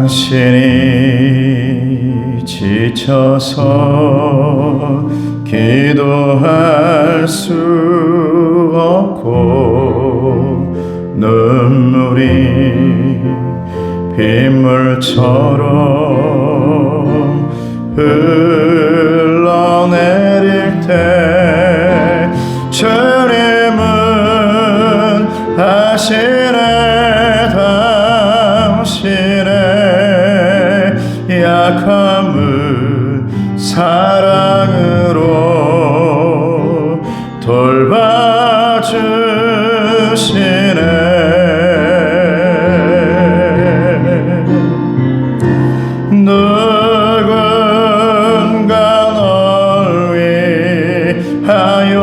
당신이 지쳐서 기도할 수 없고 눈물이 빗물처럼 흘러내릴 때 주님은 하시네 당신의 약함을 사랑으로 돌봐주시네. 누군가 널 위하여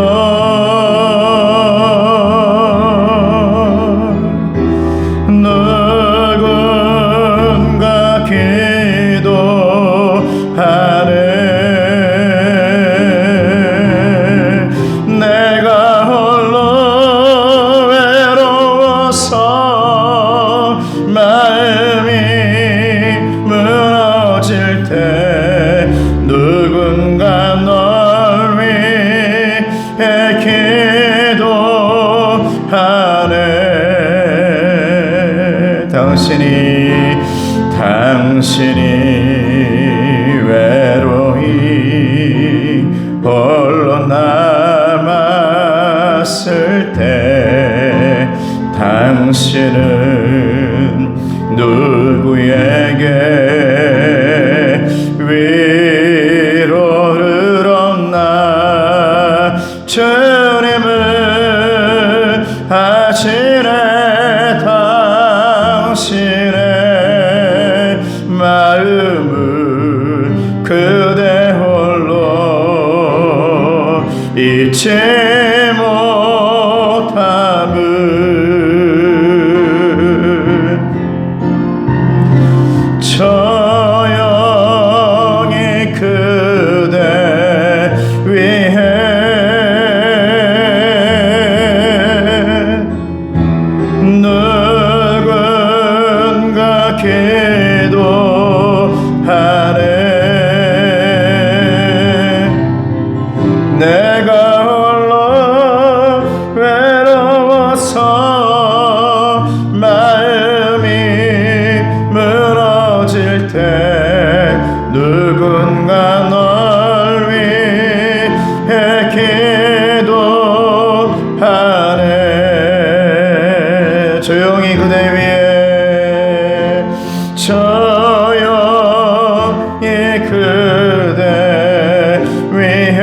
누군가 기도하네. 내가 홀로 외로워서 마음이 무너질 때 누군가 널 위해 기도하네. 당신이 외로이 홀로 남았을 때 당신은 누구에게 위로를 얻나. 주님은 하시네 당신의 마음을 그대 홀로 잊지 못함을 조용히 그대 위해 누군가 기도하네. 내가 홀로 외로워서 마음이 무너질 때 누군가 널 위해 기도하네. 조용히 그대 위에 조용히 그대 위해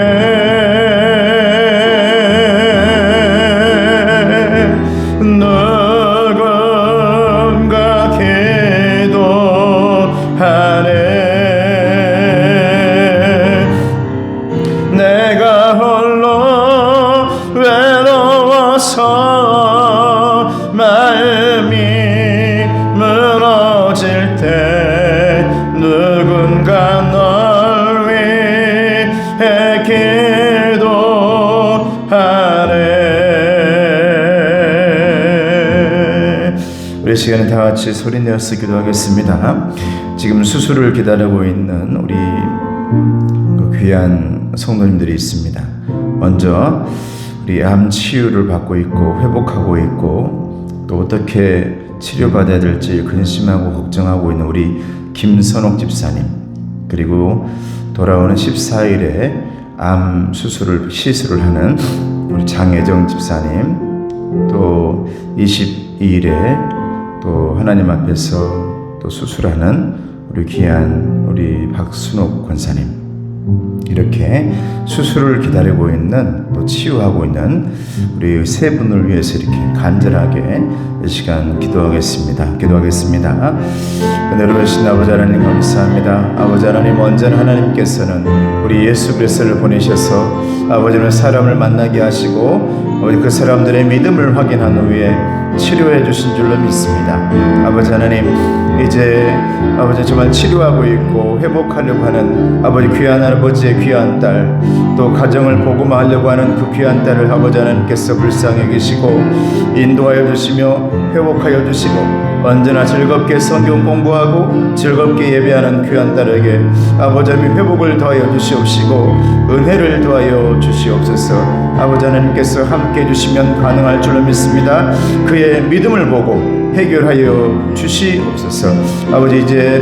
누군가 기도하네. 내가 홀로 외로워서 마음이 무너질 때 누군가 널 위해 기도하네. 우리 시간에 다 같이 소리내어서 기도하겠습니다. 지금 수술을 기다리고 있는 우리 귀한 성도님들이 있습니다. 먼저 우리 암 치유를 받고 있고 회복하고 있고 또 어떻게 치료받아야 될지 근심하고 걱정하고 있는 우리 김선옥 집사님, 그리고 돌아오는 14일에 암 시술을 하는 우리 장혜정 집사님, 또 22일에 또 하나님 앞에서 또 수술하는 우리 귀한 우리 박순옥 권사님, 이렇게 수술을 기다리고 있는 또 치유하고 있는 우리 세 분을 위해서 이렇게 간절하게 이 시간 기도하겠습니다. 은혜로 오신 아버지 하나님 감사합니다. 아버지 하나님, 언제나 하나님께서는 우리 예수 그리스도를 보내셔서 아버지는 사람을 만나게 하시고 우리 그 사람들의 믿음을 확인한 후에 치료해 주신 줄로 믿습니다. 아버지 하나님, 이제 아버지 정말 치료하고 있고 회복하려고 하는 아버지 귀한 아버지의 귀한 딸, 또 가정을 복음화하려고 하는 그 귀한 딸을 아버지 하나님께서 불쌍히 여기시고 인도하여 주시며 회복하여 주시고 언제나 즐겁게 성경 공부하고 즐겁게 예배하는 귀한 딸에게 아버지 하나님 회복을 더하여 주시옵시고 은혜를 더하여 주시옵소서. 아버지 하나님께서 함께 해주시면 가능할 줄로 믿습니다. 그의 믿음을 보고 해결하여 주시옵소서. 아버지 이제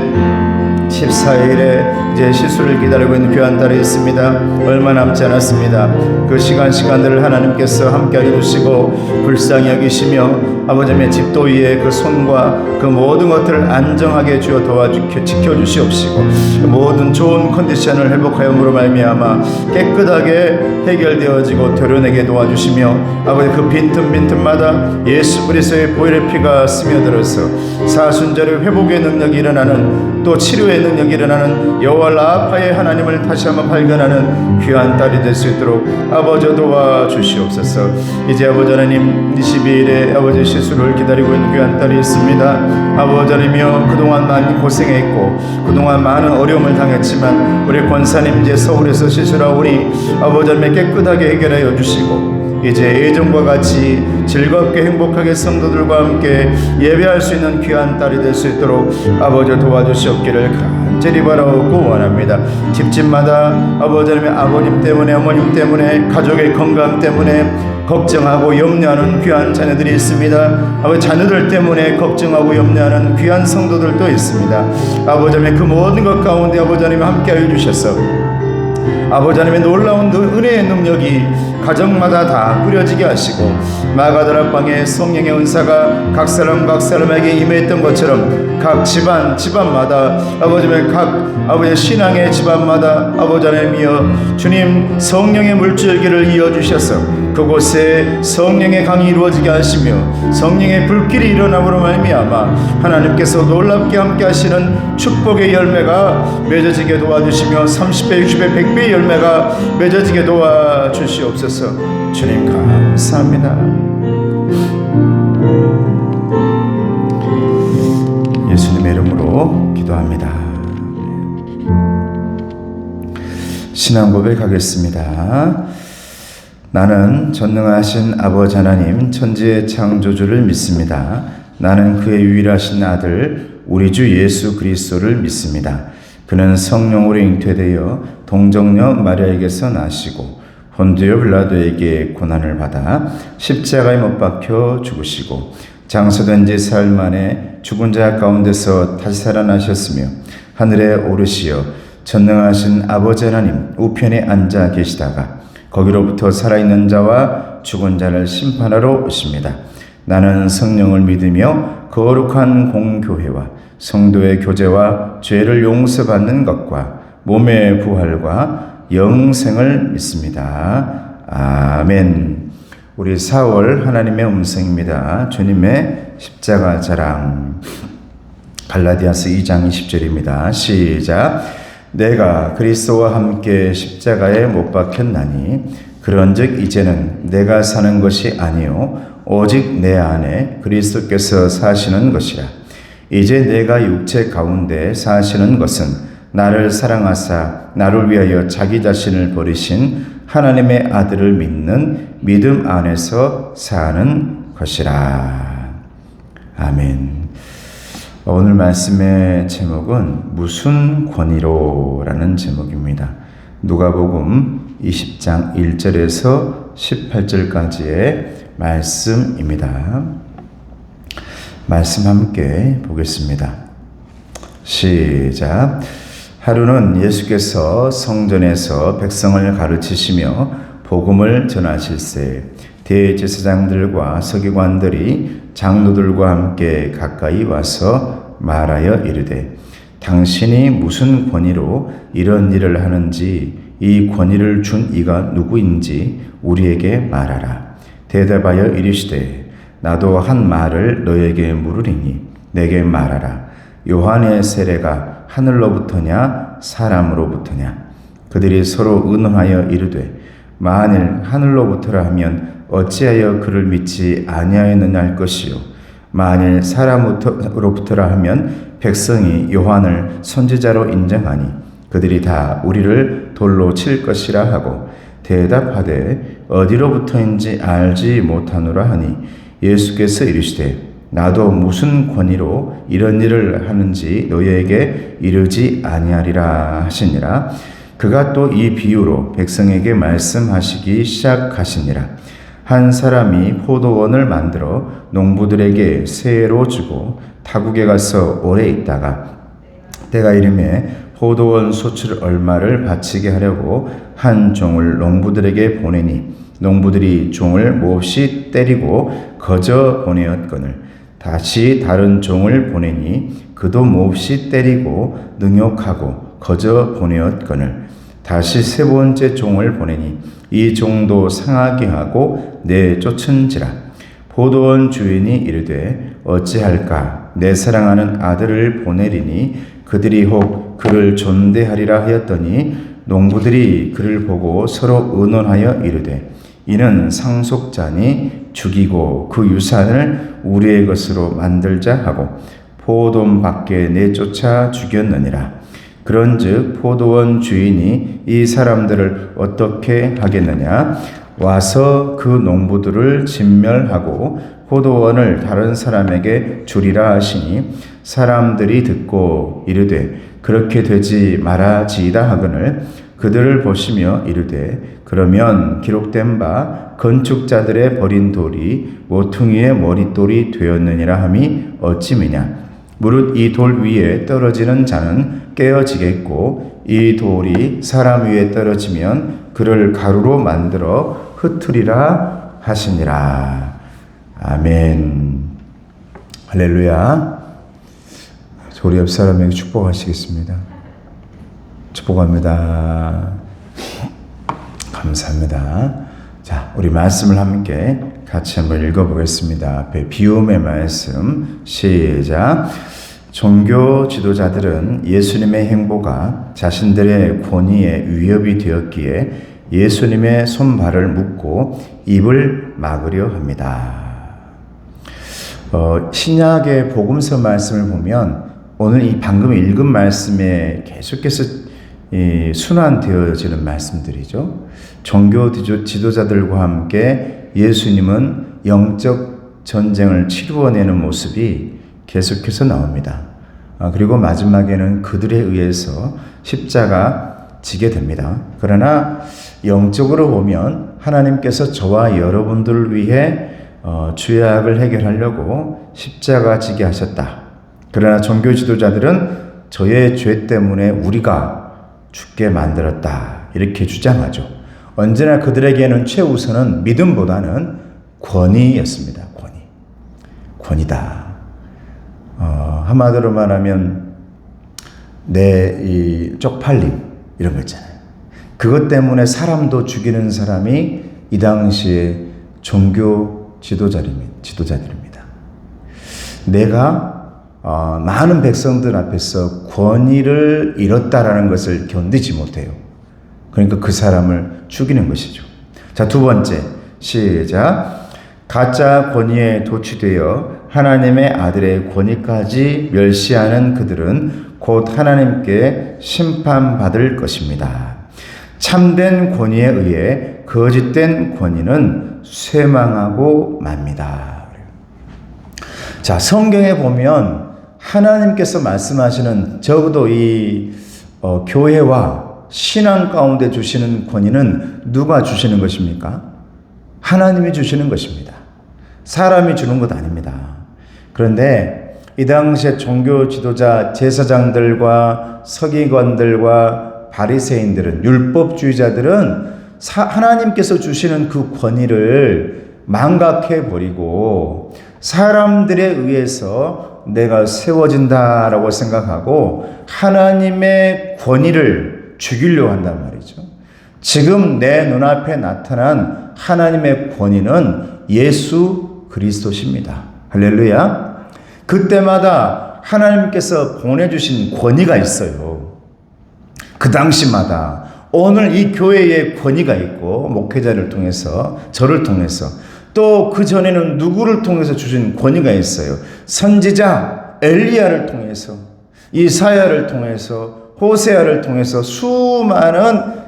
14일에 이제 시술을 기다리고 있는 귀한 딸이 있습니다. 얼마 남지 않았습니다. 그 시간들을 하나님께서 함께 해주시고 불쌍히 여기시며 아버지의 집도 위에 그 손과 그 모든 것들을 안정하게 주어 지켜주시옵시고 모든 좋은 컨디션을 회복하여으로 말미암아 깨끗하게 해결되어지고 도려내게 도와주시며 아버지 그 빈틈빈틈마다 예수 그리스도의 보혈의 피가 스며들어서 사순절의 회복의 능력이 일어나는 또 치료의 능력이 일어나는 여호와 라파의 하나님을 다시 한번 발견하는 귀한 딸이 될 수 있도록 아버지 도와주시옵소서. 이제 아버지 하나님 22일에 아버지 시술을 기다리고 있는 귀한 딸이 있습니다. 아버지 하나님이여 그동안 많이 고생했고 그동안 많은 어려움을 당했지만 우리 권사님 이제 서울에서 시술하오니 아버지 하나님 깨끗하게 해결하여 주시고 이제 예전과 같이 즐겁게 행복하게 성도들과 함께 예배할 수 있는 귀한 딸이 될 수 있도록 아버지 도와주시옵기를 간절히 바라고 원합니다. 집집마다 아버지 하나님 아버님 때문에 어머님 때문에 가족의 건강 때문에 걱정하고 염려하는 귀한 자녀들이 있습니다. 아버지 자녀들 때문에 걱정하고 염려하는 귀한 성도들도 있습니다. 아버지 하나님 그 모든 것 가운데 아버지 하나님 함께하여 주셔서 아버지 하나님의 놀라운 은혜의 능력이 가정마다 다 꾸려지게 하시고 마가다락방에 성령의 은사가 각 사람에게 임했던 것처럼 각 집안마다 아버지의 각 아버지의 신앙의 집안마다 아버지 하나님이여 주님 성령의 물줄기를 이어주셔서 그곳에 성령의 강이 이루어지게 하시며 성령의 불길이 일어남으로 말미암아 하나님께서 놀랍게 함께 하시는 축복의 열매가 맺어지게 도와주시며 30배, 60배, 100배의 열매가 맺어지게 도와주시옵소서. 주님 감사합니다. 예수님의 이름으로 기도합니다. 신앙 고백하겠습니다. 나는 전능하신 아버지 하나님 천지의 창조주를 믿습니다. 나는 그의 유일하신 아들 우리 주 예수 그리스도를 믿습니다. 그는 성령으로 잉태되어 동정녀 마리아에게서 나시고 본디오 빌라도에게 고난을 받아 십자가에 못 박혀 죽으시고 장사된 지 사흘 만에 죽은 자 가운데서 다시 살아나셨으며 하늘에 오르시어 전능하신 아버지 하나님 우편에 앉아 계시다가 거기로부터 살아있는 자와 죽은 자를 심판하러 오십니다. 나는 성령을 믿으며 거룩한 공교회와 성도의 교제와 죄를 용서받는 것과 몸의 부활과 영생을 믿습니다. 아멘. 우리 4월 하나님의 음성입니다. 주님의 십자가 자랑. 갈라디아서 2장 20절입니다. 시작. 내가 그리스도와 함께 십자가에 못 박혔나니 그런즉 이제는 내가 사는 것이 아니요 오직 내 안에 그리스도께서 사시는 것이라. 이제 내가 육체 가운데 사시는 것은 나를 사랑하사 나를 위하여 자기 자신을 버리신 하나님의 아들을 믿는 믿음 안에서 사는 것이라. 아멘. 오늘 말씀의 제목은 무슨 권위로 라는 제목입니다. 누가복음 20장 1절에서 18절까지의 말씀입니다. 말씀 함께 보겠습니다. 시작. 하루는 예수께서 성전에서 백성을 가르치시며 복음을 전하실세 대제사장들과 서기관들이 장로들과 함께 가까이 와서 말하여 이르되 당신이 무슨 권위로 이런 일을 하는지 이 권위를 준 이가 누구인지 우리에게 말하라. 대답하여 이르시되 나도 한 말을 너에게 물으리니 내게 말하라. 요한의 세례가 하늘로부터냐 사람으로부터냐? 그들이 서로 의논하여 이르되 만일 하늘로부터라 하면 어찌하여 그를 믿지 아니하였느냐 할 것이요 만일 사람으로부터라 하면 백성이 요한을 선지자로 인정하니 그들이 다 우리를 돌로 칠 것이라 하고 대답하되 어디로부터인지 알지 못하노라 하니 예수께서 이르시되 나도 무슨 권위로 이런 일을 하는지 너희에게 이르지 아니하리라 하시니라. 그가 또 이 비유로 백성에게 말씀하시기 시작하시니라. 한 사람이 포도원을 만들어 농부들에게 세로 주고 타국에 가서 오래 있다가 때가 이름에 포도원 소출 얼마를 바치게 하려고 한 종을 농부들에게 보내니 농부들이 종을 몹시 때리고 거저 보내었거늘 다시 다른 종을 보내니 그도 몹시 때리고 능욕하고 거저 보내었거늘 다시 세 번째 종을 보내니 이 종도 상하게 하고 내쫓은지라. 포도원 주인이 이르되 어찌할까 내 사랑하는 아들을 보내리니 그들이 혹 그를 존대하리라 하였더니 농부들이 그를 보고 서로 의논하여 이르되 이는 상속자니 죽이고 그 유산을 우리의 것으로 만들자 하고 포도원 밖에 내쫓아 죽였느니라. 그런즉 포도원 주인이 이 사람들을 어떻게 하겠느냐? 와서 그 농부들을 진멸하고 포도원을 다른 사람에게 주리라 하시니 사람들이 듣고 이르되 그렇게 되지 말아지이다 하거늘 그들을 보시며 이르되 그러면 기록된 바 건축자들의 버린 돌이 모퉁이의 머릿돌이 되었느니라 함이 어찌미냐. 무릇 이 돌 위에 떨어지는 자는 깨어지겠고 이 돌이 사람 위에 떨어지면 그를 가루로 만들어 흩으리라 하시니라. 아멘. 할렐루야. 우리 옆 사람에게 축복하시겠습니다. 축복합니다. 감사합니다. 자, 우리 말씀을 함께 같이 한번 읽어보겠습니다. 비움의 말씀 시작. 종교 지도자들은 예수님의 행보가 자신들의 권위에 위협이 되었기에 예수님의 손발을 묶고 입을 막으려 합니다. 신약의 복음서 말씀을 보면 오늘 이 방금 읽은 말씀에 계속해서 순환되어지는 말씀들이죠. 종교 지도자들과 함께 예수님은 영적 전쟁을 치루어내는 모습이 계속해서 나옵니다. 그리고 마지막에는 그들에 의해서 십자가 지게 됩니다. 그러나 영적으로 보면 하나님께서 저와 여러분들을 위해 죄악을 해결하려고 십자가 지게 하셨다. 그러나 종교 지도자들은 저의 죄 때문에 우리가 죽게 만들었다. 이렇게 주장하죠. 언제나 그들에게는 최우선은 믿음보다는 권위였습니다. 권위다. 한마디로 말하면 내 쪽팔림 이런 거 있잖아요. 그것 때문에 사람도 죽이는 사람이 이 당시에 종교 지도자들입니다. 내가 많은 백성들 앞에서 권위를 잃었다라는 것을 견디지 못해요. 그러니까 그 사람을 죽이는 것이죠. 자, 두 번째 시작. 가짜 권위에 도취되어 하나님의 아들의 권위까지 멸시하는 그들은 곧 하나님께 심판받을 것입니다. 참된 권위에 의해 거짓된 권위는 쇠망하고 맙니다. 자, 성경에 보면 하나님께서 말씀하시는 적어도 이 교회와 신앙 가운데 주시는 권위는 누가 주시는 것입니까? 하나님이 주시는 것입니다. 사람이 주는 것 아닙니다. 그런데 이 당시에 종교 지도자 제사장들과 서기관들과 바리새인들은 율법주의자들은 하나님께서 주시는 그 권위를 망각해 버리고 사람들에 의해서 내가 세워진다라고 생각하고 하나님의 권위를 죽이려고 한단 말이죠. 지금 내 눈앞에 나타난 하나님의 권위는 예수 그리스도십니다. 할렐루야. 그때마다 하나님께서 보내주신 권위가 있어요. 그 당시마다 오늘 이 교회에 권위가 있고 목회자를 통해서 저를 통해서 또 그 전에는 누구를 통해서 주신 권위가 있어요. 선지자 엘리야를 통해서, 이사야를 통해서, 호세아를 통해서 수많은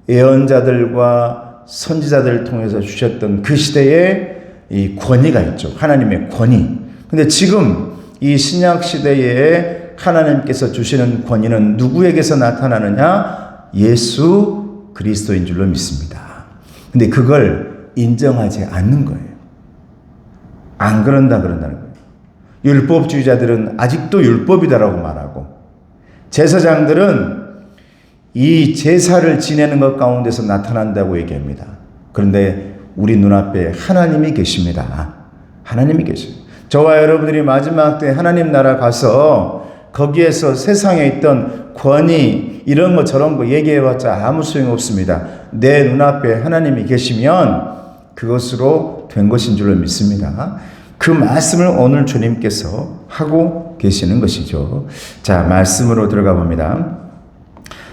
예언자들과 선지자들을 통해서 주셨던 그 시대에 이 권위가 있죠. 하나님의 권위. 근데 지금 이 신약 시대에 하나님께서 주시는 권위는 누구에게서 나타나느냐? 예수 그리스도인 줄로 믿습니다. 근데 그걸 인정하지 않는 거예요. 안 그런다는 거예요. 율법주의자들은 아직도 율법이다라고 말하고, 제사장들은 이 제사를 지내는 것 가운데서 나타난다고 얘기합니다. 그런데 우리 눈앞에 하나님이 계십니다. 하나님이 계십니다. 저와 여러분들이 마지막 때 하나님 나라 가서 거기에서 세상에 있던 권위 이런 거 저런 거 얘기해봤자 아무 소용없습니다. 내 눈앞에 하나님이 계시면 그것으로 된 것인 줄로 믿습니다. 그 말씀을 오늘 주님께서 하고 계시는 것이죠. 자, 말씀으로 들어가 봅니다.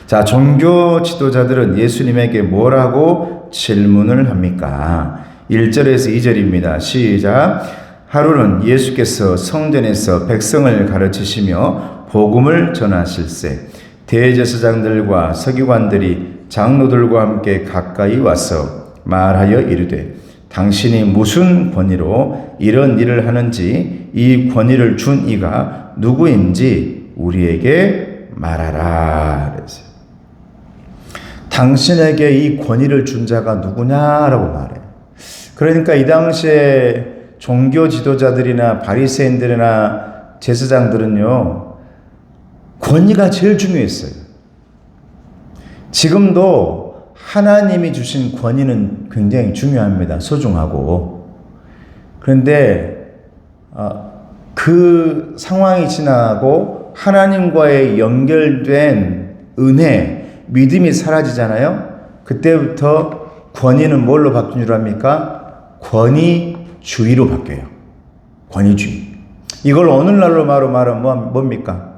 자, 종교 지도자들은 예수님에게 뭐라고 질문을 합니까? 1절에서 2절입니다. 시작. 하루는 예수께서 성전에서 백성을 가르치시며 복음을 전하실세 대제사장들과 서기관들이 장로들과 함께 가까이 와서 말하여 이르되 당신이 무슨 권위로 이런 일을 하는지 이 권위를 준 이가 누구인지 우리에게 말하라. 그랬어요. 당신에게 이 권위를 준 자가 누구냐라고 말해요. 그러니까 이 당시에 종교 지도자들이나 바리새인들이나 제사장들은요, 권위가 제일 중요했어요. 지금도 하나님이 주신 권위는 굉장히 중요합니다. 소중하고. 그런데 그 상황이 지나고 하나님과의 연결된 은혜, 믿음이 사라지잖아요. 그때부터 권위는 뭘로 바뀐 줄 압니까? 권위주의로 바뀌어요. 권위주의. 이걸 오늘날로 말하면 뭡니까?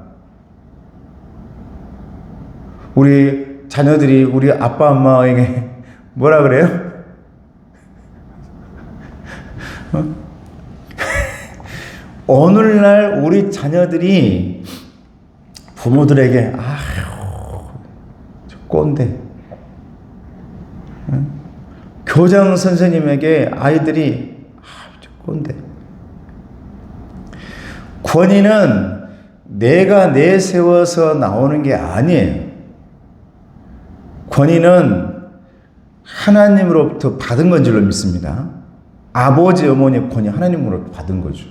우리 자녀들이 우리 아빠 엄마에게 뭐라 그래요? 오늘날 우리 자녀들이 부모들에게 아휴 저 꼰대, 교장 선생님에게 아이들이 저 꼰대. 권위는 내가 내세워서 나오는 게 아니에요. 권위는 하나님으로부터 받은 건 줄로 믿습니다. 아버지, 어머니의 권위 하나님으로부터 받은 거죠.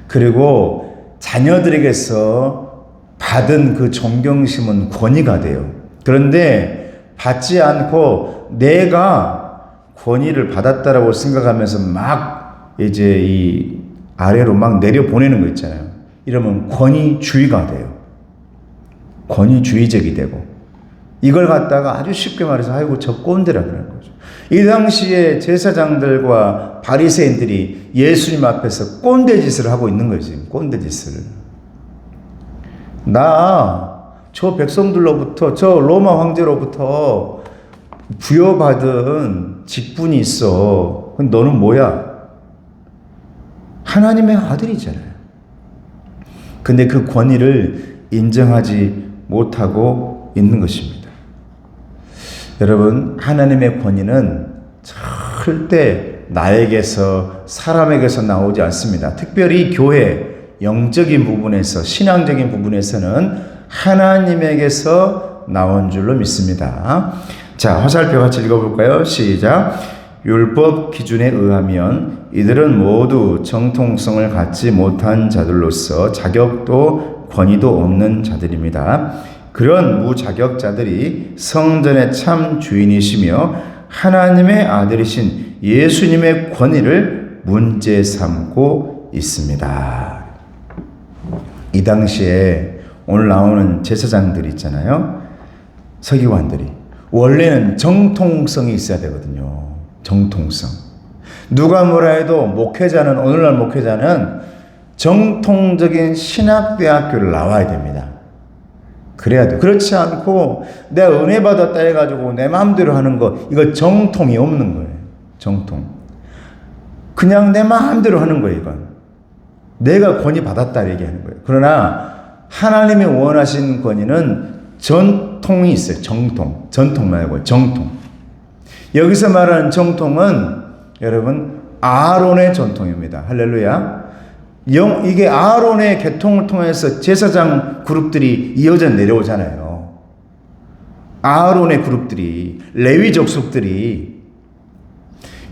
그리고 자녀들에게서 받은 그 존경심은 권위가 돼요. 그런데 받지 않고 내가 권위를 받았다라고 생각하면서 막 이제 이 아래로 막 내려보내는 거 있잖아요. 이러면 권위주의가 돼요. 권위주의적이 되고. 이걸 갖다가 아주 쉽게 말해서 아이고 저 꼰대라 그러는 거죠. 이 당시에 제사장들과 바리새인들이 예수님 앞에서 꼰대 짓을 하고 있는 거지. 꼰대 짓을. 나 저 백성들로부터 저 로마 황제로부터 부여받은 직분이 있어. 너는 뭐야? 하나님의 아들이잖아요. 근데 그 권위를 인정하지 못하고 있는 것입니다. 여러분, 하나님의 권위는 절대 나에게서, 사람에게서 나오지 않습니다. 특별히 교회, 영적인 부분에서, 신앙적인 부분에서는 하나님에게서 나온 줄로 믿습니다. 자, 화살표 같이 읽어볼까요? 시작. 율법 기준에 의하면 이들은 모두 정통성을 갖지 못한 자들로서 자격도 권위도 없는 자들입니다. 그런 무자격자들이 성전의 참 주인이시며 하나님의 아들이신 예수님의 권위를 문제 삼고 있습니다. 이 당시에 오늘 나오는 제사장들이 있잖아요. 서기관들이. 원래는 정통성이 있어야 되거든요. 정통성. 누가 뭐라 해도 목회자는, 오늘날 목회자는 정통적인 신학대학교를 나와야 됩니다. 그래야 돼. 그렇지 않고 내가 은혜 받았다 해가지고 내 마음대로 하는 거, 이거 정통이 없는 거예요. 정통. 그냥 내 마음대로 하는 거예요, 이건. 내가 권위 받았다 얘기하는 거예요. 그러나 하나님이 원하신 권위는 전통이 있어요. 전통 말고 정통. 여기서 말하는 정통은 여러분 아론의 전통입니다. 할렐루야. 이게 아론의 계통을 통해서 제사장 그룹들이 이어져 내려오잖아요. 아론의 그룹들이, 레위 족속들이,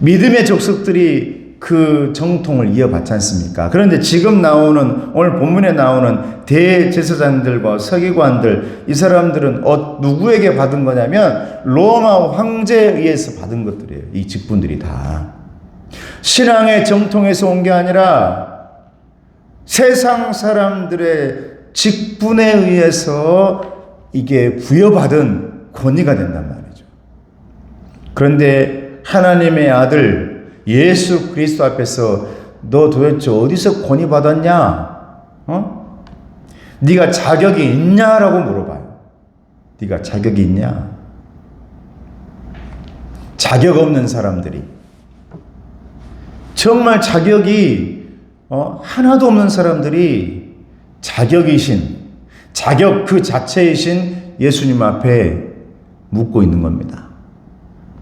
믿음의 족속들이 그 정통을 이어받지 않습니까? 그런데 지금 나오는, 오늘 본문에 나오는 대제사장들과 서기관들, 이 사람들은 누구에게 받은 거냐면 로마 황제에 의해서 받은 것들이에요. 이 직분들이 다. 신앙의 정통에서 온 게 아니라 세상 사람들의 직분에 의해서 이게 부여받은 권위가 된단 말이죠. 그런데 하나님의 아들 예수 그리스도 앞에서 너 도대체 어디서 권위 받았냐? 네가 자격이 있냐라고 물어봐요. 네가 자격이 있냐? 자격 없는 사람들이, 정말 자격이 하나도 없는 사람들이 자격 그 자체이신 예수님 앞에 묻고 있는 겁니다.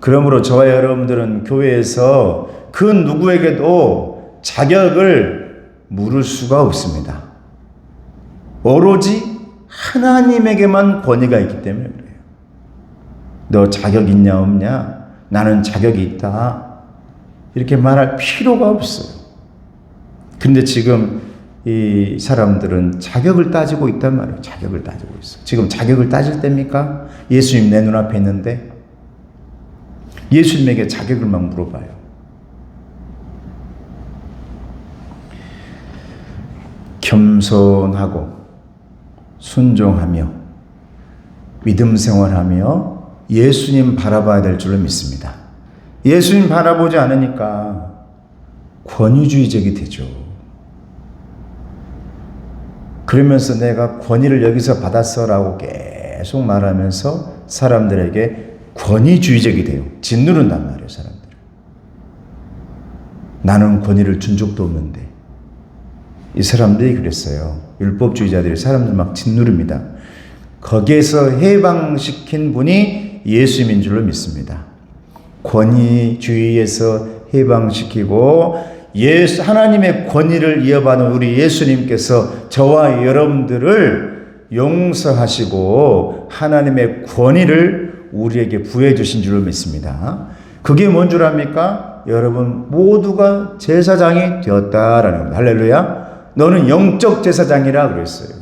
그러므로 저와 여러분들은 교회에서 그 누구에게도 자격을 물을 수가 없습니다. 오로지 하나님에게만 권위가 있기 때문에 그래요. 너 자격 있냐 없냐? 나는 자격이 있다. 이렇게 말할 필요가 없어요. 근데 지금 이 사람들은 자격을 따지고 있단 말이에요. 자격을 따지고 있어요. 지금 자격을 따질 때입니까? 예수님 내 눈앞에 있는데 예수님에게 자격을 막 물어봐요. 겸손하고 순종하며 믿음 생활하며 예수님 바라봐야 될 줄로 믿습니다. 예수님 바라보지 않으니까 권위주의적이 되죠. 그러면서 내가 권위를 여기서 받았어라고 계속 말하면서 사람들에게 권위주의적이 돼요. 짓누른단 말이에요, 사람들. 나는 권위를 준 적도 없는데. 이 사람들이 그랬어요. 율법주의자들이 사람들 막 짓누릅니다. 거기에서 해방시킨 분이 예수님인 줄로 믿습니다. 권위주의에서 해방시키고 하나님의 권위를 이어받은 우리 예수님께서 저와 여러분들을 용서하시고 하나님의 권위를 우리에게 부여해 주신 줄로 믿습니다. 그게 뭔 줄 압니까? 여러분 모두가 제사장이 되었다라는 겁니다. 할렐루야. 너는 영적 제사장이라 그랬어요.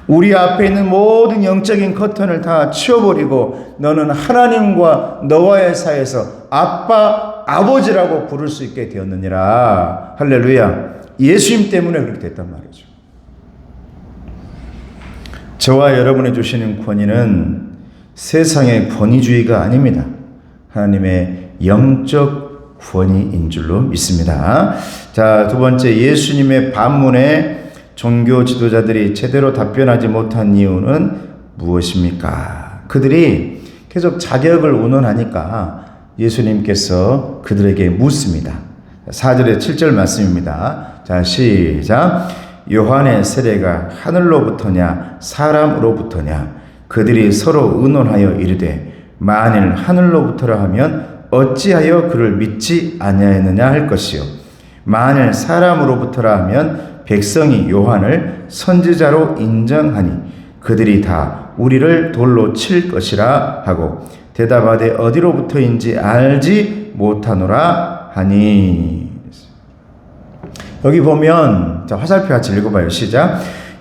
우리 앞에 있는 모든 영적인 커튼을 다 치워버리고 너는 하나님과 너와의 사이에서 아빠, 아버지라고 부를 수 있게 되었느니라. 할렐루야. 예수님 때문에 그렇게 됐단 말이죠. 저와 여러분이 주시는 권위는 세상의 권위주의가 아닙니다. 하나님의 영적 권위인 줄로 믿습니다. 자, 두 번째, 예수님의 반문에 종교 지도자들이 제대로 답변하지 못한 이유는 무엇입니까? 그들이 계속 자격을 운운하니까 예수님께서 그들에게 묻습니다. 4절에 7절 말씀입니다. 자, 시작. 요한의 세례가 하늘로부터냐 사람으로부터냐? 그들이 서로 의논하여 이르되 만일 하늘로부터라 하면 어찌하여 그를 믿지 아니하였느냐 할 것이요 만일 사람으로부터라 하면 백성이 요한을 선지자로 인정하니 그들이 다 우리를 돌로 칠 것이라 하고 대답하되 어디로부터인지 알지 못하노라 하니. 여기 보면 자, 화살표 같이 읽어봐요. 시작.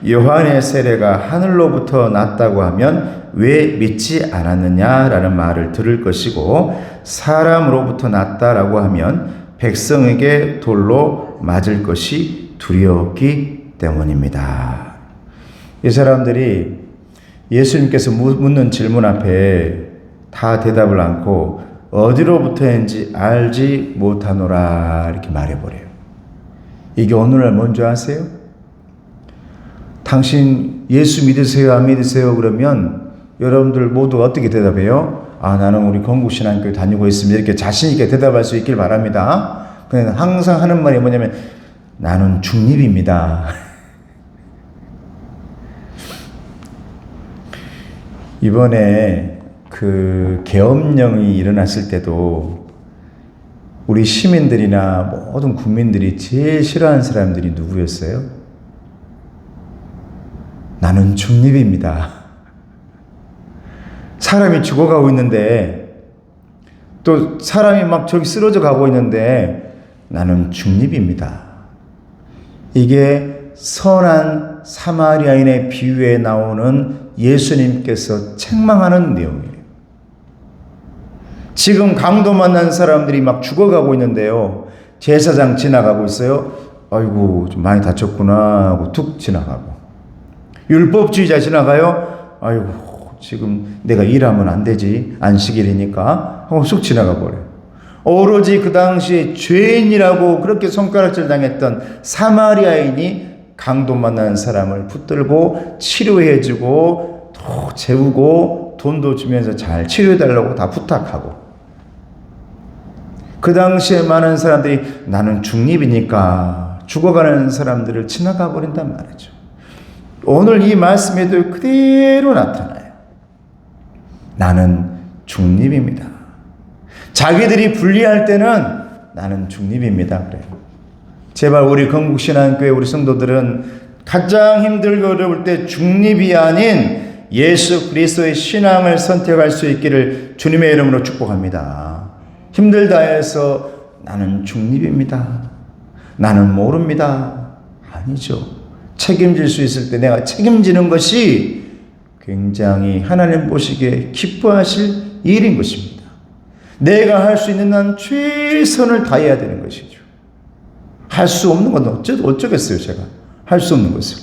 요한의 세례가 하늘로부터 났다고 하면 왜 믿지 않았느냐라는 말을 들을 것이고 사람으로부터 났다라고 하면 백성에게 돌로 맞을 것이 두려웠기 때문입니다. 이 사람들이 예수님께서 묻는 질문 앞에 다 대답을 않고 어디로부터인지 알지 못하노라 이렇게 말해버려요. 이게 오늘날 뭔지 아세요? 당신 예수 믿으세요? 안 믿으세요? 그러면 여러분들 모두 어떻게 대답해요? 아, 나는 우리 건국신앙교회 다니고 있습니다. 이렇게 자신 있게 대답할 수 있길 바랍니다. 그냥 항상 하는 말이 뭐냐면 나는 중립입니다. 이번에 그 계엄령이 일어났을 때도 우리 시민들이나 모든 국민들이 제일 싫어하는 사람들이 누구였어요? 나는 중립입니다. 사람이 죽어가고 있는데 또 사람이 막 저기 쓰러져 가고 있는데 나는 중립입니다. 이게 선한 사마리아인의 비유에 나오는 예수님께서 책망하는 내용이에요. 지금 강도 만난 사람들이 막 죽어가고 있는데요. 제사장 지나가고 있어요. 아이고 좀 많이 다쳤구나 하고 툭 지나가고, 율법주의자 지나가요. 아이고 지금 내가 일하면 안 되지, 안식일이니까 하고 쑥 지나가 버려요. 오로지 그 당시에 죄인이라고 그렇게 손가락질 당했던 사마리아인이 강도 만난 사람을 붙들고 치료해주고 또 재우고 돈도 주면서 잘 치료해달라고 다 부탁하고, 그 당시에 많은 사람들이 나는 중립이니까 죽어가는 사람들을 지나가 버린단 말이죠. 오늘 이 말씀에도 그대로 나타나요. 나는 중립입니다. 자기들이 불리할 때는 나는 중립입니다. 그래요. 제발 우리 건국신앙교회 우리 성도들은 가장 힘들고 어려울 때 중립이 아닌 예수 그리스도의 신앙을 선택할 수 있기를 주님의 이름으로 축복합니다. 힘들다 해서 나는 중립입니다, 나는 모릅니다, 아니죠. 책임질 수 있을 때 내가 책임지는 것이 굉장히 하나님 보시기에 기뻐하실 일인 것입니다. 내가 할 수 있는 한 최선을 다해야 되는 것이죠. 할 수 없는 건 어쩌겠어요. 제가 할 수 없는 것을.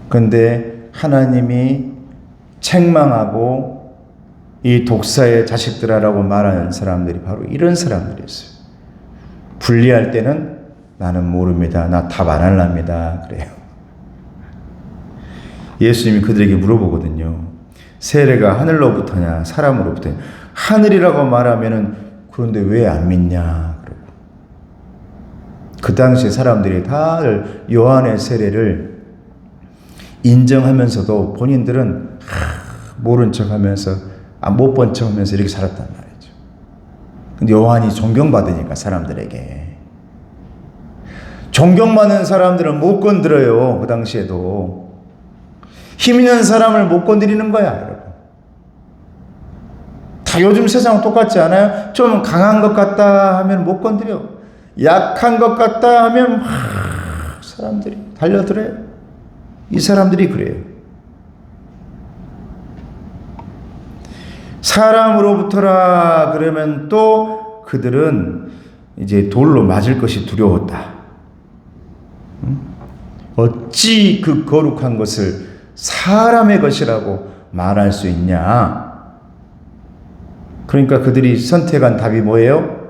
그런데 하나님이 책망하고 이 독사의 자식들아라고 말하는 사람들이 바로 이런 사람들이었어요. 분리할 때는 나는 모릅니다, 나 답 안 할랍니다, 그래요. 예수님이 그들에게 물어보거든요. 세례가 하늘로부터냐 사람으로부터냐. 하늘이라고 말하면은 그런데 왜 안 믿냐 그러고. 그 당시 사람들이 다들 요한의 세례를 인정하면서도 본인들은 모른 척하면서 못 본 척하면서 이렇게 살았단 말이죠. 근데 요한이 존경받으니까 사람들에게, 존경받는 사람들은 못 건드려요. 그 당시에도 힘 있는 사람을 못 건드리는 거야, 여러분. 다 요즘 세상 똑같지 않아요? 좀 강한 것 같다 하면 못 건드려. 약한 것 같다 하면 사람들이 달려들어요. 이 사람들이 그래요. 사람으로부터라 그러면 또 그들은 이제 돌로 맞을 것이 두려웠다. 어찌 그 거룩한 것을 사람의 것이라고 말할 수 있냐. 그러니까 그들이 선택한 답이 뭐예요?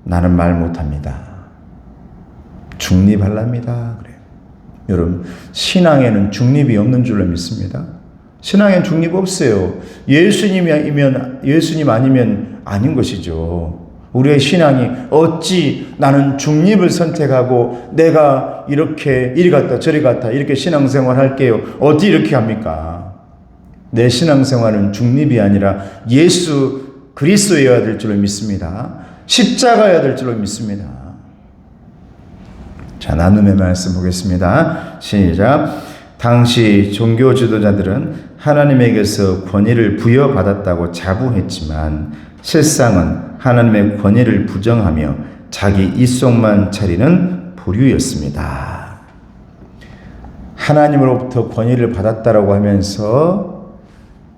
나는 말 못합니다, 중립하랍니다, 그래요. 여러분, 신앙에는 중립이 없는 줄로 믿습니다. 신앙엔 중립 없어요. 예수님 아니면 아닌 것이죠. 우리의 신앙이 어찌 나는 중립을 선택하고 내가 이렇게 이리 갔다 저리 갔다 이렇게 신앙생활 할게요, 어디 이렇게 합니까? 내 신앙생활은 중립이 아니라 예수 그리스도여야 될 줄로 믿습니다. 십자가여야 될 줄로 믿습니다. 자, 나눔의 말씀 보겠습니다. 시작. 당시 종교 지도자들은 하나님에게서 권위를 부여받았다고 자부했지만 실상은 하나님의 권위를 부정하며 자기 입속만 차리는 부류였습니다. 하나님으로부터 권위를 받았다라고 하면서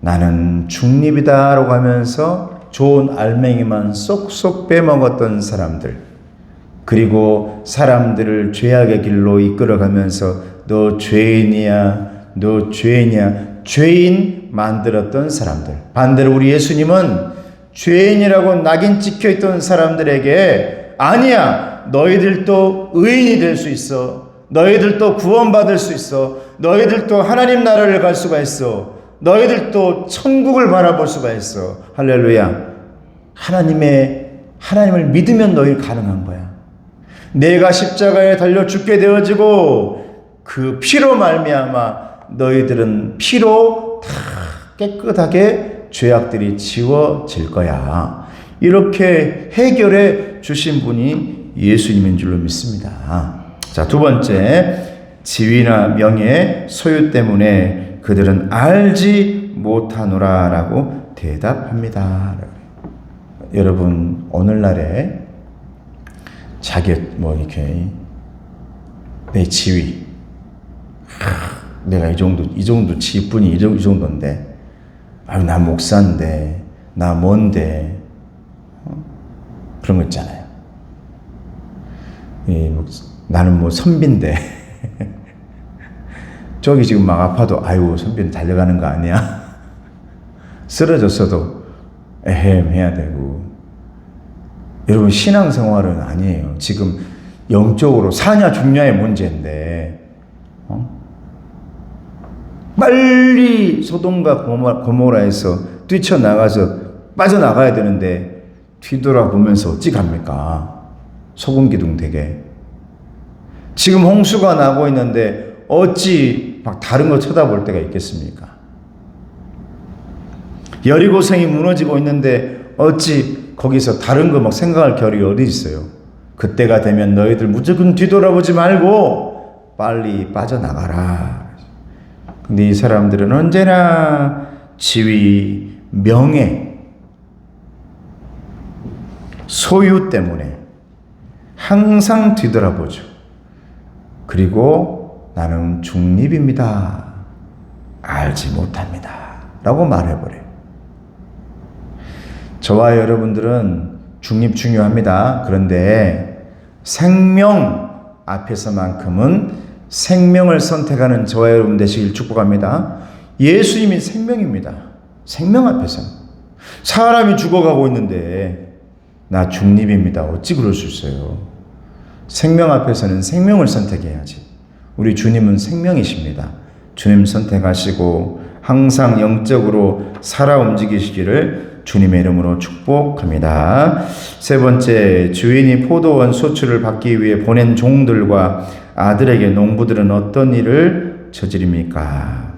나는 중립이다라고 하면서 좋은 알맹이만 쏙쏙 빼먹었던 사람들, 그리고 사람들을 죄악의 길로 이끌어가면서 너 죄인이야, 너 죄인이야, 죄인 만들었던 사람들. 반대로 우리 예수님은 죄인이라고 낙인 찍혀있던 사람들에게 아니야, 너희들도 의인이 될 수 있어, 너희들도 구원받을 수 있어, 너희들도 하나님 나라를 갈 수가 있어, 너희들도 천국을 바라볼 수가 있어. 할렐루야. 하나님을 믿으면 너희 가능한 거야. 내가 십자가에 달려 죽게 되어지고 그 피로 말미암아 너희들은 피로 다 깨끗하게 죄악들이 지워질 거야. 이렇게 해결해 주신 분이 예수님인 줄로 믿습니다. 자, 두 번째, 지위나 명예, 소유 때문에 그들은 알지 못하노라 라고 대답합니다. 여러분, 오늘날에 자격, 이렇게 내 지위, 내가 이 정도 지위뿐이 이 정도인데, 나 목사인데, 나 뭔데, 그런 거 있잖아요. 나는 선비인데, 저기 지금 막 아파도, 선비는 달려가는 거 아니야? 쓰러졌어도, 해야 되고. 여러분, 신앙생활은 아니에요. 지금 영적으로 사냐 죽냐의 문제인데, 빨리 소돔과 고모라에서 뛰쳐나가서 빠져나가야 되는데 뒤돌아보면서 어찌 갑니까? 소금기둥 되게. 지금 홍수가 나고 있는데 어찌 막 다른 거 쳐다볼 때가 있겠습니까? 여리고성이 무너지고 있는데 어찌 거기서 다른 거 막 생각할 겨를이 어디 있어요? 그때가 되면 너희들 무조건 뒤돌아보지 말고 빨리 빠져나가라. 근데 이 사람들은 언제나 지위, 명예, 소유 때문에 항상 뒤돌아보죠. 그리고 나는 중립입니다. 알지 못합니다. 라고 말해버려요. 저와 여러분들은 중립 중요합니다. 그런데 생명 앞에서만큼은 생명을 선택하는 저와 여러분 되시길 축복합니다. 예수님이 생명입니다. 생명 앞에서는. 사람이 죽어가고 있는데 나 중립입니다. 어찌 그럴 수 있어요? 생명 앞에서는 생명을 선택해야지. 우리 주님은 생명이십니다. 주님 선택하시고 항상 영적으로 살아 움직이시기를 주님의 이름으로 축복합니다. 세 번째, 주인이 포도원 소출을 받기 위해 보낸 종들과 아들에게 농부들은 어떤 일을 저지릅니까?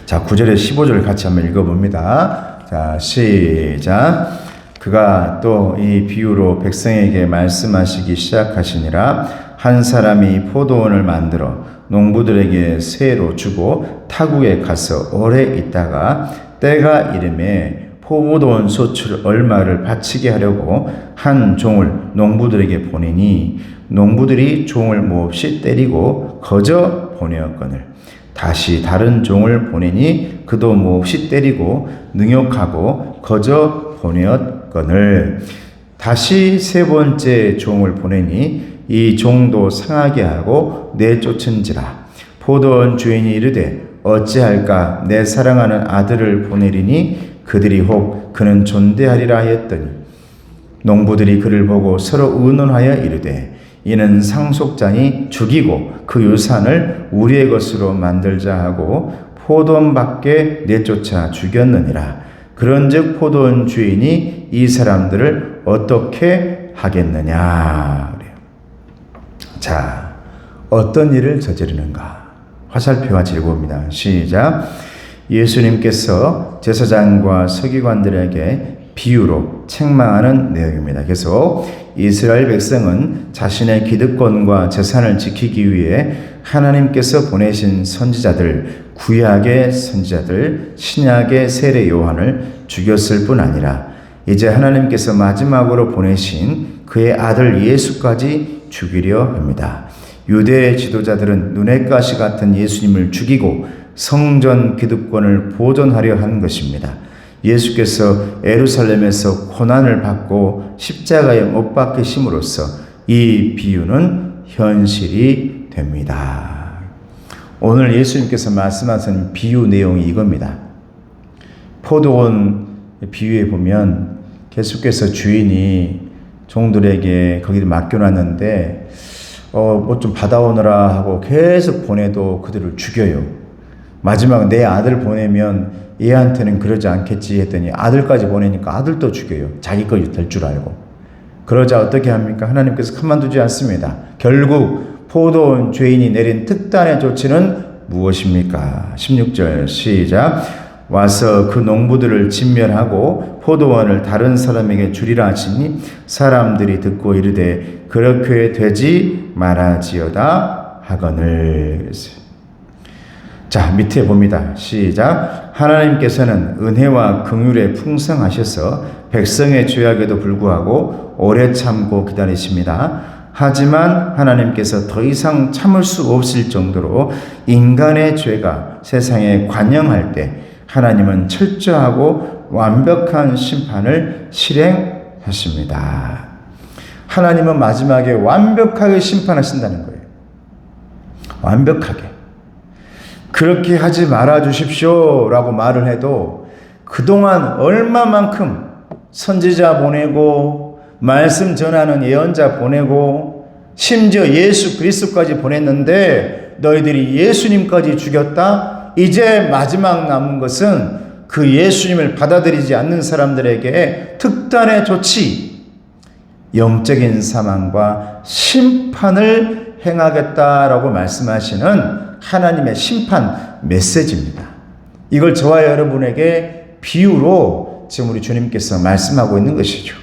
자, 9절에 15절 같이 한번 읽어봅니다. 자, 시작. 그가 또 이 비유로 백성에게 말씀하시기 시작하시니라. 한 사람이 포도원을 만들어 농부들에게 세로 주고 타국에 가서 오래 있다가 때가 이르매 포도원 소출 얼마를 바치게 하려고 한 종을 농부들에게 보내니 농부들이 종을 몹시 때리고 거저 보내었거늘 다시 다른 종을 보내니 그도 몹시 때리고 능욕하고 거저 보내었거늘 다시 세 번째 종을 보내니 이 종도 상하게 하고 내쫓은지라. 포도원 주인이 이르되 어찌할까? 내 사랑하는 아들을 보내리니 그들이 혹 그는 존대하리라 하였더니 농부들이 그를 보고 서로 의논하여 이르되 이는 상속자니 죽이고 그 유산을 우리의 것으로 만들자 하고 포도원 밖에 내쫓아 죽였느니라. 그런즉 포도원 주인이 이 사람들을 어떻게 하겠느냐. 자, 어떤 일을 저지르는가? 화살표와 제곱입니다. 시작. 예수님께서 제사장과 서기관들에게 비유로 책망하는 내용입니다. 계속 이스라엘 백성은 자신의 기득권과 재산을 지키기 위해 하나님께서 보내신 선지자들, 구약의 선지자들, 신약의 세례 요한을 죽였을 뿐 아니라 이제 하나님께서 마지막으로 보내신 그의 아들 예수까지 죽이려 합니다. 유대 지도자들은 눈의 가시 같은 예수님을 죽이고 성전 기득권을 보존하려 한 것입니다. 예수께서 예루살렘에서 고난을 받고 십자가에 못 박히심으로써 이 비유는 현실이 됩니다. 오늘 예수님께서 말씀하신 비유 내용이 이겁니다. 포도원 비유에 보면 계속해서 주인이 종들에게 거기를 맡겨놨는데 뭐 좀 받아오느라 하고 계속 보내도 그들을 죽여요. 마지막 내 아들 보내면 얘한테는 그러지 않겠지 했더니 아들까지 보내니까 아들도 죽여요. 자기 거 될 줄 알고. 그러자 어떻게 합니까? 하나님께서 가만두지 않습니다. 결국 포도원 죄인이 내린 특단의 조치는 무엇입니까? 16절 시작. 와서 그 농부들을 진멸하고 포도원을 다른 사람에게 주리라 하시니 사람들이 듣고 이르되 그렇게 되지 말아지어다 하거늘. 자, 밑에 봅니다. 시작. 하나님께서는 은혜와 긍휼에 풍성하셔서 백성의 죄악에도 불구하고 오래 참고 기다리십니다. 하지만 하나님께서 더 이상 참을 수 없을 정도로 인간의 죄가 세상에 관영할 때 하나님은 철저하고 완벽한 심판을 실행하십니다. 하나님은 마지막에 완벽하게 심판하신다는 거예요. 완벽하게. 그렇게 하지 말아 주십시오 라고 말을 해도 그동안 얼마만큼 선지자 보내고 말씀 전하는 예언자 보내고 심지어 예수 그리스도까지 보냈는데 너희들이 예수님까지 죽였다? 이제 마지막 남은 것은 그 예수님을 받아들이지 않는 사람들에게 특단의 조치, 영적인 사망과 심판을 행하겠다라고 말씀하시는 하나님의 심판 메시지입니다. 이걸 저와 여러분에게 비유로 지금 우리 주님께서 말씀하고 있는 것이죠.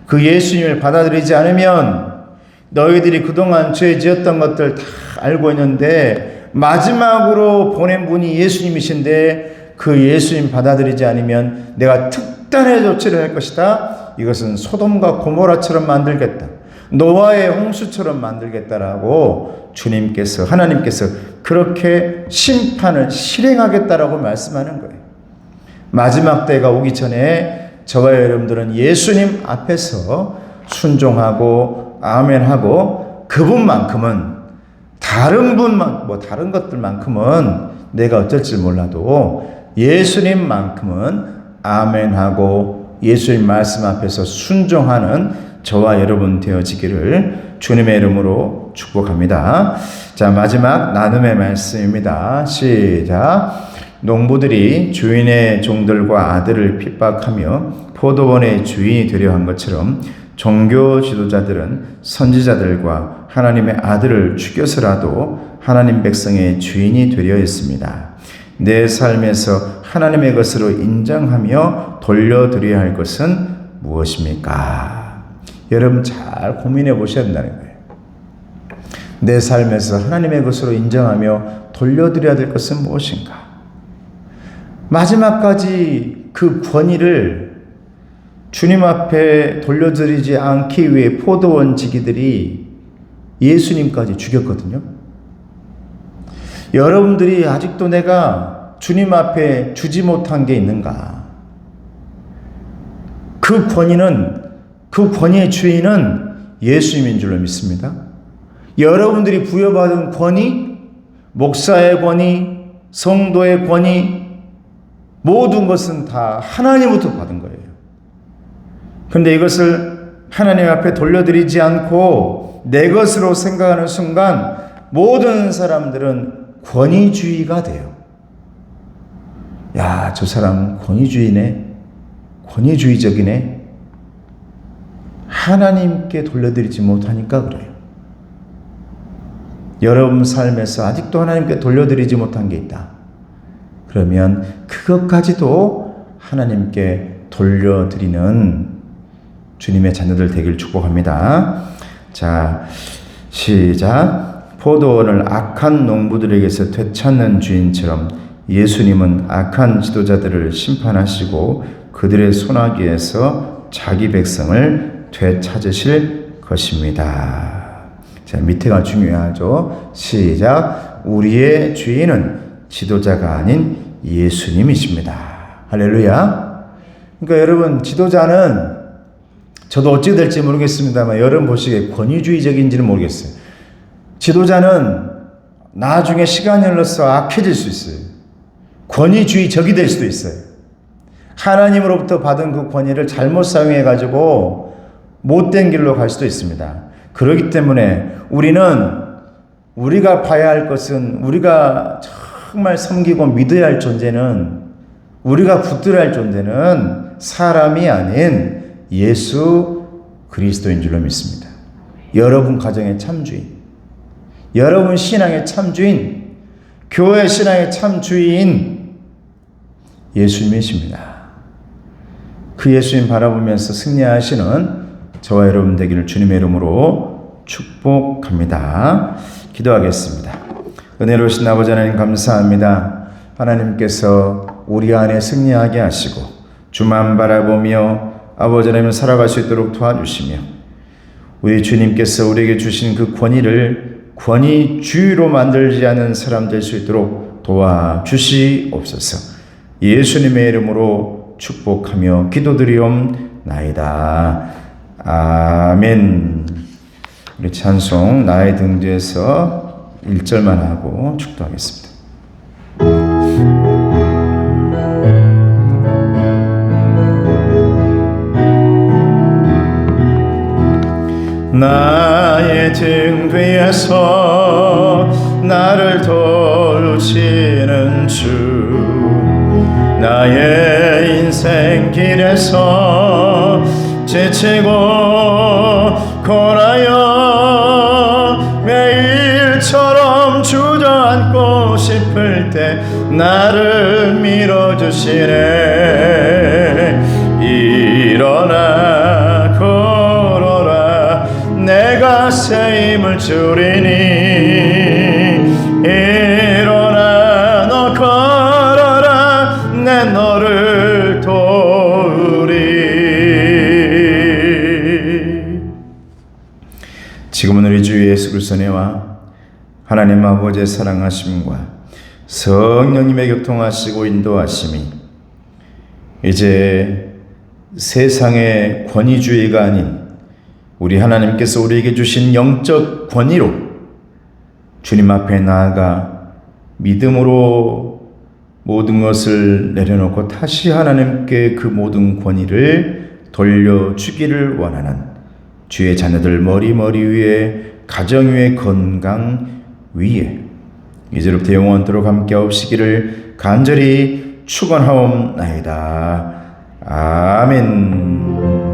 그 예수님을 받아들이지 않으면 너희들이 그동안 죄 지었던 것들 다 알고 있는데 마지막으로 보낸 분이 예수님이신데 그 예수님 받아들이지 않으면 내가 특단의 조치를 할 것이다. 이것은 소돔과 고모라처럼 만들겠다. 노아의 홍수처럼 만들겠다라고 주님께서 하나님께서 그렇게 심판을 실행하겠다라고 말씀하는 거예요. 마지막 때가 오기 전에 저와 여러분들은 예수님 앞에서 순종하고 아멘하고 그분만큼은 다른 분만 다른 것들만큼은 내가 어쩔지 몰라도 예수님만큼은 아멘하고 예수님 말씀 앞에서 순종하는 저와 여러분 되어지기를 주님의 이름으로 축복합니다. 자, 마지막 나눔의 말씀입니다. 시작. 농부들이 주인의 종들과 아들을 핍박하며 포도원의 주인이 되려 한 것처럼 종교 지도자들은 선지자들과 하나님의 아들을 죽여서라도 하나님 백성의 주인이 되려 했습니다. 내 삶에서 하나님의 것으로 인정하며 돌려드려야 할 것은 무엇입니까? 여러분 잘 고민해 보셔야 된다는 거예요. 내 삶에서 하나님의 것으로 인정하며 돌려드려야 될 것은 무엇인가? 마지막까지 그 권위를 주님 앞에 돌려드리지 않기 위해 포도원 지기들이 예수님까지 죽였거든요. 여러분들이 아직도 내가 주님 앞에 주지 못한 게 있는가? 그 권위의 주인은 예수님인 줄로 믿습니다. 여러분들이 부여받은 권위, 목사의 권위, 성도의 권위, 모든 것은 다 하나님부터 받은 거예요. 그런데 이것을 하나님 앞에 돌려드리지 않고 내 것으로 생각하는 순간 모든 사람들은 권위주의가 돼요. 야, 저 사람 권위주의네. 권위주의적이네. 하나님께 돌려드리지 못하니까 그래요. 여러분 삶에서 아직도 하나님께 돌려드리지 못한 게 있다. 그러면 그것까지도 하나님께 돌려드리는 주님의 자녀들 되길 축복합니다. 자, 시작. 포도원을 악한 농부들에게서 되찾는 주인처럼 예수님은 악한 지도자들을 심판하시고 그들의 손아귀에서 자기 백성을 되찾으실 것입니다. 자, 밑에가 중요하죠. 시작. 우리의 주인은 지도자가 아닌 예수님이십니다. 할렐루야. 그러니까 여러분, 지도자는 저도 어찌 될지 모르겠습니다만 여러분 보시기에 권위주의적인지는 모르겠어요. 지도자는 나중에 시간이 흘러서 악해질 수 있어요. 권위주의적이 될 수도 있어요. 하나님으로부터 받은 그 권위를 잘못 사용해가지고 못된 길로 갈 수도 있습니다. 그렇기 때문에 우리가 봐야 할 것은 우리가 정말 섬기고 믿어야 할 존재는 우리가 붙들어야 할 존재는 사람이 아닌 예수 그리스도인 줄로 믿습니다. 여러분 가정의 참주인, 여러분 신앙의 참주인, 교회 신앙의 참주인 예수님이십니다. 그 예수님 바라보면서 승리하시는 저와 여러분 되기를 주님의 이름으로 축복합니다. 기도하겠습니다. 은혜로우신 아버지 하나님 감사합니다. 하나님께서 우리 안에 승리하게 하시고 주만 바라보며 아버지 하나님을 살아갈 수 있도록 도와주시며 우리 주님께서 우리에게 주신 그 권위를 권위주의로 만들지 않은 사람 될 수 있도록 도와주시옵소서. 예수님의 이름으로 축복하며 기도드리옵나이다. 아멘. 우리 찬송 나의 등대에서 1절만 하고 축도하겠습니다. 나의 등 뒤에서 나를 돌보시는 주, 나의 인생 길에서 지치고 고라여 매일처럼 주저앉고 싶을 때 나를 밀어주시네. 일어나 걸어라, 내가 새 힘을 주리니. 일어나 너 걸어라, 내 너를 도우리. 지금은 우리 주 예수 그리스도의 은혜와 하나님 아버지의 사랑하심과 성령님의 교통하시고 인도하심이 이제 세상의 권위주의가 아닌 우리 하나님께서 우리에게 주신 영적 권위로 주님 앞에 나아가 믿음으로 모든 것을 내려놓고 다시 하나님께 그 모든 권위를 돌려주기를 원하는 주의 자녀들 머리 위에, 가정 위에, 건강 위에 이제부터 영원토록 함께 하옵시기를 간절히 축원하옵나이다. 아멘.